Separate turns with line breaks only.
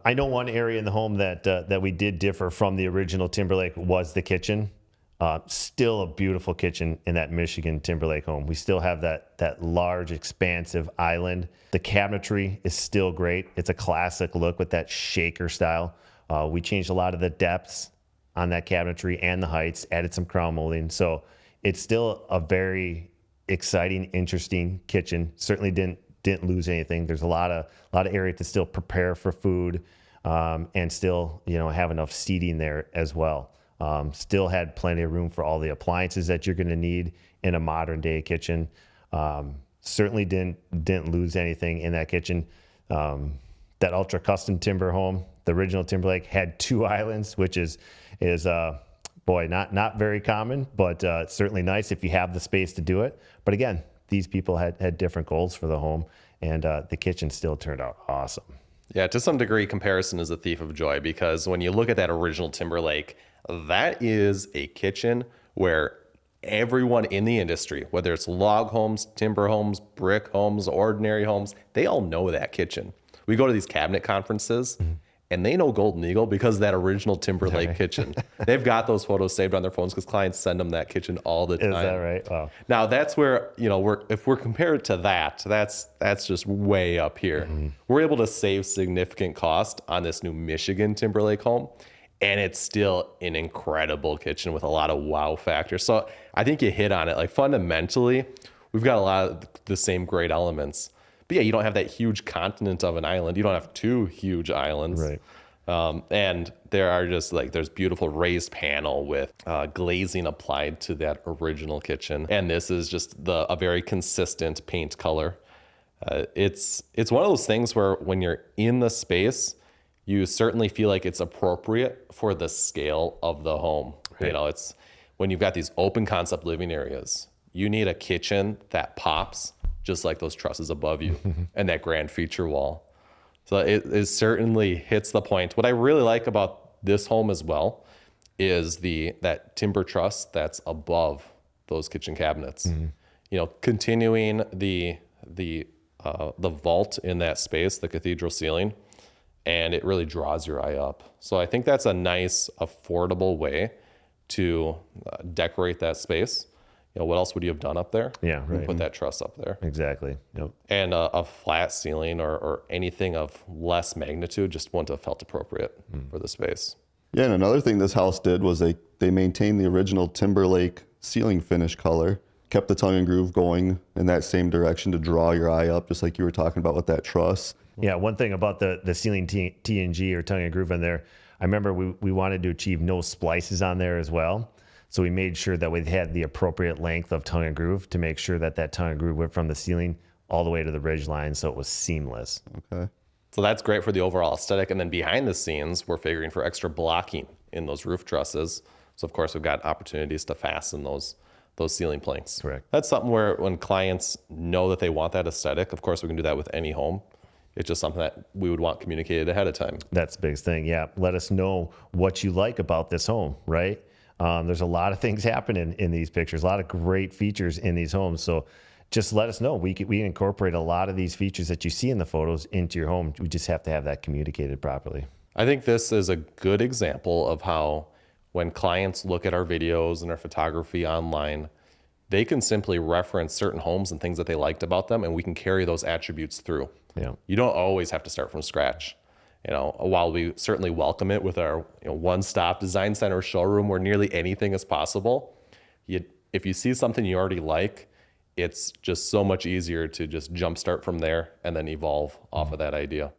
I know one area in the home that we did differ from the original Timberlake was the kitchen. Still a beautiful kitchen in that Michigan Timberlake home. We still have that large, expansive island. The cabinetry is still great. It's a classic look with that shaker style. We changed a lot of the depths on that cabinetry and the heights, added some crown molding. So it's still a very exciting, interesting kitchen. Certainly didn't lose anything. There's a lot of area to still prepare for food, and still, have enough seating there as well. Still had plenty of room for all the appliances that you're going to need in a modern day kitchen. Certainly didn't lose anything in that kitchen. That ultra custom timber home, the original Timberlake, had 2 islands, which is boy, not very common, but certainly nice if you have the space to do it. But again, these people had different goals for the home, and the kitchen still turned out awesome.
Yeah, to some degree, comparison is a thief of joy, because when you look at that original Timberlake, that is a kitchen where everyone in the industry, whether it's log homes, timber homes, brick homes, ordinary homes, they all know that kitchen. We go to these cabinet conferences, and they know Golden Eagle because of that original Timberlake kitchen. They've got those photos saved on their phones because clients send them that kitchen all the time.
Is that right? Wow.
Now that's where, if we're compared to that, that's just way up here. We're able to save significant cost on this new Michigan Timberlake home, and it's still an incredible kitchen with a lot of wow factor. So I think you hit on it. Like, fundamentally, we've got a lot of the same great elements. But yeah, you don't have that huge continent of an island. You don't have 2 huge islands.
Right.
And there are just there's beautiful raised panel with glazing applied to that original kitchen. And this is just a very consistent paint color. It's one of those things where when you're in the space, you certainly feel like it's appropriate for the scale of the home. Right. It's when you've got these open concept living areas, you need a kitchen that pops just like those trusses above you and that grand feature wall. So it certainly hits the point. What I really like about this home as well is that timber truss that's above those kitchen cabinets. Continuing the vault in that space, the cathedral ceiling, and it really draws your eye up. So I think that's a nice, affordable way to decorate that space. What else would you have done up there?
Yeah, right.
Put that truss up there.
Exactly. Yep.
And a flat ceiling or anything of less magnitude just wouldn't have felt appropriate for the space.
Yeah, and another thing this house did was they maintained the original Timberlake ceiling finish color, kept the tongue and groove going in that same direction to draw your eye up, just like you were talking about with that truss.
Yeah, one thing about the ceiling T&G or tongue and groove in there, I remember we wanted to achieve no splices on there as well. So we made sure that we had the appropriate length of tongue and groove to make sure that tongue and groove went from the ceiling all the way to the ridge line, so it was seamless.
Okay.
So that's great for the overall aesthetic. And then behind the scenes, we're figuring for extra blocking in those roof trusses. So of course, we've got opportunities to fasten those ceiling planks.
Correct.
That's something where when clients know that they want that aesthetic, of course, we can do that with any home. It's just something that we would want communicated ahead of time.
That's the biggest thing. Yeah. Let us know what you like about this home, right? There's a lot of things happening in these pictures, a lot of great features in these homes. So just let us know. We incorporate a lot of these features that you see in the photos into your home. We just have to have that communicated properly.
I think this is a good example of how when clients look at our videos and our photography online, they can simply reference certain homes and things that they liked about them, and we can carry those attributes through.
Yeah.
You don't always have to start from scratch. While we certainly welcome it with our one-stop design center showroom where nearly anything is possible, if you see something you already like, it's just so much easier to just jumpstart from there and then evolve off of that idea.